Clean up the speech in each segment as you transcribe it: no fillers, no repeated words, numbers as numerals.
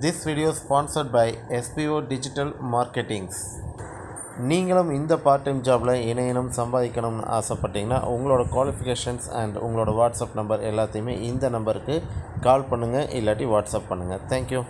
This video is sponsored by SPO Digital Marketings. நீங்களும் இந்த part time ஜாபில் இணையணும் சம்பாதிக்கணும்னு ஆசைப்பட்டீங்கன்னா உங்களோட குவாலிஃபிகேஷன்ஸ் அண்ட் உங்களோட வாட்ஸ்அப் நம்பர் எல்லாத்தையுமே இந்த நம்பருக்கு கால் பண்ணுங்கள், இல்லாட்டி வாட்ஸ்அப் பண்ணுங்கள். தேங்க்யூ.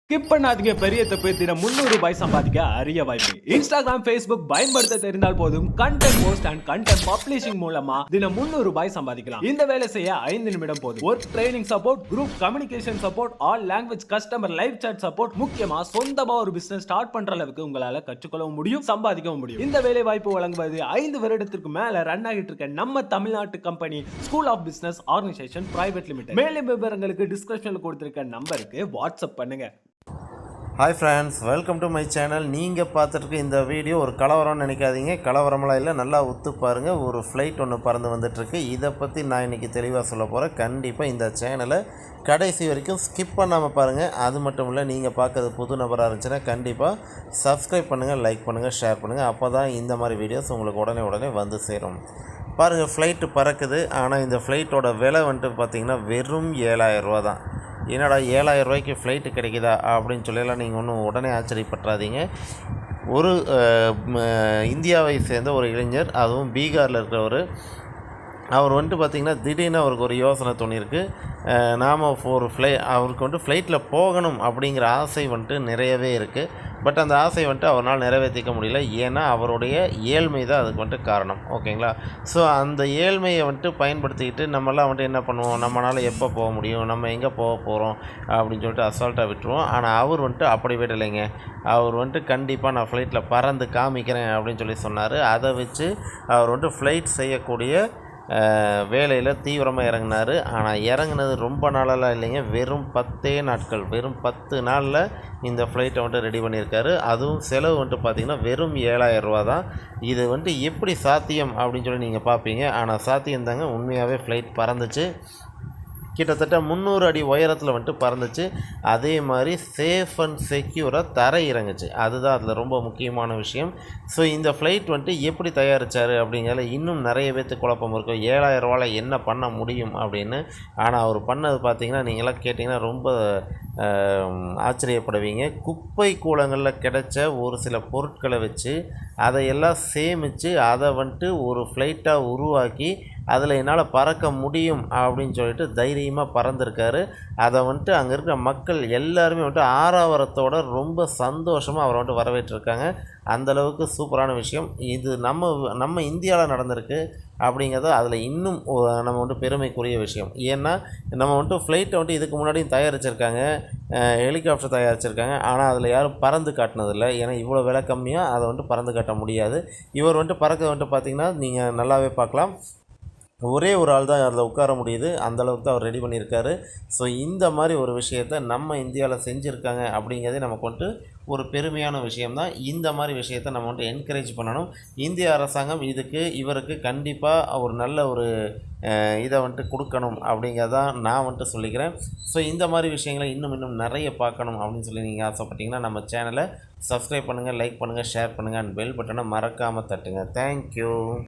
ஸ்கிப் பண்ணாதீங்க. பெரிய தப்பு. தினம் 300 ரூபாய் சம்பாதிக்க அரிய வாய்ப்பு. இன்ஸ்டாகிராம், ஃபேஸ்புக் பயன்படுத்த தெரிந்தால் போதும் content post and content publishing மூலமா தினம் 300 ரூபாய் சம்பாதிக்கலாம். இந்த வேலை செய்ய 5 நிமிடம் போதும். Work training support, group communication support, all language customer live chat support, முக்கியமா சொந்தமா ஒரு பிசினஸ் ஸ்டார்ட் பண்ற அளவுக்கு உங்களால கற்றுக்கொள்ளவும் முடியும், சம்பாதிக்கவும் முடியும். இந்த வேலை வாய்ப்பு வழங்குவது 5 வருடத்திற்கு மேல ரன் ஆகிட்டு இருக்க நம்ம தமிழ்நாட்டு company school of business organisation private limited. மேலும் விவரங்களுக்கு டிஸ்கிரிப்ஷன்ல கொடுத்திருக்க நம்பருக்கு வாட்ஸ்அப் பண்ணுங்க. Hi friends, welcome to my channel. நீங்கள் பார்த்துட்டு இந்த வீடியோ ஒரு கலவரம்னு நினைக்காதீங்க. கலவரமெல்லாம் இல்லை, நல்லா ஒத்து பாருங்கள். ஒரு ஃப்ளைட் ஒன்று பறந்து வந்துட்டுருக்கு. இதை பற்றி நான் இன்றைக்கி தெளிவாக சொல்ல போகிறேன். கண்டிப்பாக இந்த சேனலை கடைசி வரைக்கும் ஸ்கிப் பண்ணாமல் பாருங்கள். அது மட்டும் இல்லை, நீங்கள் பார்க்குறது புது நபராக இருந்துச்சுன்னா கண்டிப்பாக சப்ஸ்கிரைப் பண்ணுங்கள், லைக் பண்ணுங்கள், ஷேர் பண்ணுங்கள். அப்போ தான் இந்த மாதிரி வீடியோஸ் உங்களுக்கு உடனே வந்து சேரும். பாருங்கள், ஃப்ளைட்டு பறக்குது. ஆனால் இந்த ஃப்ளைட்டோட விலை வந்துட்டு பார்த்திங்கன்னா வெறும் 7000 ரூபா தான். என்னடா 7000 ரூபாய்க்கு ஃப்ளைட்டு கிடைக்குதா அப்படின்னு சொல்லலாம் நீங்கள் ஒன்றும் உடனே ஆச்சரியப்பட்டுறாதீங்க. ஒரு இந்தியாவை சேர்ந்த ஒரு இளைஞர், அதுவும் பீகாரில் இருக்கிறவர், அவர் வந்துட்டு பார்த்திங்கன்னா திடீர்னு அவருக்கு ஒரு யோசனை தோணியிருக்கு. நாம் அவருக்கு ஃப்ளைட்டில் போகணும் அப்படிங்கிற ஆசை வந்துட்டு நிறையவே இருக்குது. பட் அந்த ஆசை வந்துட்டு அவரால் நிறைவேற்றிக்க முடியல. ஏன்னா அவருடைய ஏழ்மை தான் அதுக்கு வந்துட்டு காரணம். ஓகேங்களா? ஸோ அந்த ஏழ்மையை வந்துட்டு பயன்படுத்திக்கிட்டு நம்மளாம் வந்துட்டு என்ன பண்ணுவோம், நம்மளால் எப்போ போக முடியும், நம்ம எங்கே போக போகிறோம் அப்படின்னு சொல்லிட்டு அசால்ட்டாக விட்டுருவோம். ஆனால் அவர் வந்துட்டு அப்படி விடலைங்க. அவர் வந்துட்டு கண்டிப்பாக நான் ஃப்ளைட்டில் பறந்து காமிக்கிறேன் அப்படின்னு சொல்லி சொன்னார். அதை வச்சு அவர் வந்துட்டு ஃப்ளைட் செய்யக்கூடிய வேலையில் தீவிரமாக இறங்கினார். ஆனால் இறங்கினது ரொம்ப நாளெல்லாம் இல்லைங்க, வெறும் 10 நாட்கள், வெறும் 10 நாளில் இந்த ஃப்ளைட்டை வந்துட்டு ரெடி பண்ணியிருக்காரு. அதுவும் செலவு வந்துட்டு பார்த்திங்கன்னா வெறும் 7000 ரூபா தான். இது வந்துட்டு எப்படி சாத்தியம் அப்படின்னு சொல்லி நீங்கள் பார்ப்பீங்க. ஆனால் சாத்தியம் தாங்க, உண்மையாகவே ஃப்ளைட் பறந்துச்சு. கிட்டத்தட்ட 300 அடி உயரத்தில் வந்துட்டு பறந்துச்சு. அதே மாதிரி சேஃப் அண்ட் செக்யூராக தரை இறங்குச்சு. அதுதான் அதில் ரொம்ப முக்கியமான விஷயம். ஸோ இந்த ஃப்ளைட் வந்துட்டு எப்படி தயாரித்தார் அப்படிங்கிறத இன்னும் நிறைய பேர்த்து குழப்பம் இருக்கும். 7000 ரூபாயில் என்ன பண்ண முடியும் அப்படின்னு. ஆனால் அவர் பண்ணது பார்த்திங்கன்னா நீங்களாம் கேட்டிங்கன்னா ரொம்ப ஆச்சரியப்படுவீங்க. குப்பை கூலங்களில் கிடைச்ச ஒரு சில பொருட்களை வச்சு அதையெல்லாம் சேமித்து அதை வந்துட்டு ஒரு ஃப்ளைட்டாக உருவாக்கி அதில் என்னால் பறக்க முடியும் அப்படின்னு சொல்லிட்டு தைரியமாக பறந்துருக்காரு. அதை வந்துட்டு அங்கே இருக்கிற மக்கள் எல்லாருமே வந்துட்டு ஆரவாரத்தோடு ரொம்ப சந்தோஷமாக அவரை வந்துட்டு வரவேற்றிருக்காங்க. அந்தளவுக்கு சூப்பரான விஷயம் இது. நம்ம இந்தியாவில் நடந்திருக்கு அப்படிங்கிறது அதில் இன்னும் நம்ம வந்துட்டு பெருமைக்குரிய விஷயம். ஏன்னா நம்ம வந்துட்டு ஃப்ளைட்டை வந்துட்டு இதுக்கு முன்னாடியும் தயாரிச்சிருக்காங்க, ஹெலிகாப்டர் தயாரிச்சிருக்காங்க. ஆனால் அதில் யாரும் பறந்து காட்டினதில்லை. ஏன்னா இவ்வளோ விலை கம்மியாக அதை வந்துட்டு பறந்து காட்ட முடியாது. இவர் வந்துட்டு பறக்க வந்துட்டு பார்த்திங்கன்னா நீங்கள் நல்லாவே பார்க்கலாம். ஒரே ஒரு ஆள் தான் அதில் உட்கார முடியுது. அந்தளவுக்கு தான் அவர் ரெடி பண்ணியிருக்காரு. ஸோ இந்த மாதிரி ஒரு விஷயத்தை நம்ம இந்தியாவில் செஞ்சுருக்காங்க அப்படிங்கிறதே நமக்கு வந்துட்டு ஒரு பெருமையான விஷயம்தான். இந்த மாதிரி விஷயத்தை நம்ம வந்துட்டு என்கரேஜ் பண்ணணும். இந்திய அரசாங்கம் இவருக்கு கண்டிப்பாக ஒரு நல்ல ஒரு இதை வந்துட்டு கொடுக்கணும் அப்படிங்கிறதான் நான் வந்துட்டு சொல்லிக்கிறேன். ஸோ இந்த மாதிரி விஷயங்களை இன்னும் நிறைய பார்க்கணும் அப்படின்னு சொல்லி நீங்கள் ஆசைப்பட்டீங்கன்னா நம்ம சேனலை சப்ஸ்கிரைப் பண்ணுங்கள், லைக் பண்ணுங்கள், ஷேர் பண்ணுங்கள் அண்ட் பெல் பட்டனை மறக்காமல் தட்டுங்க. தேங்க்யூ.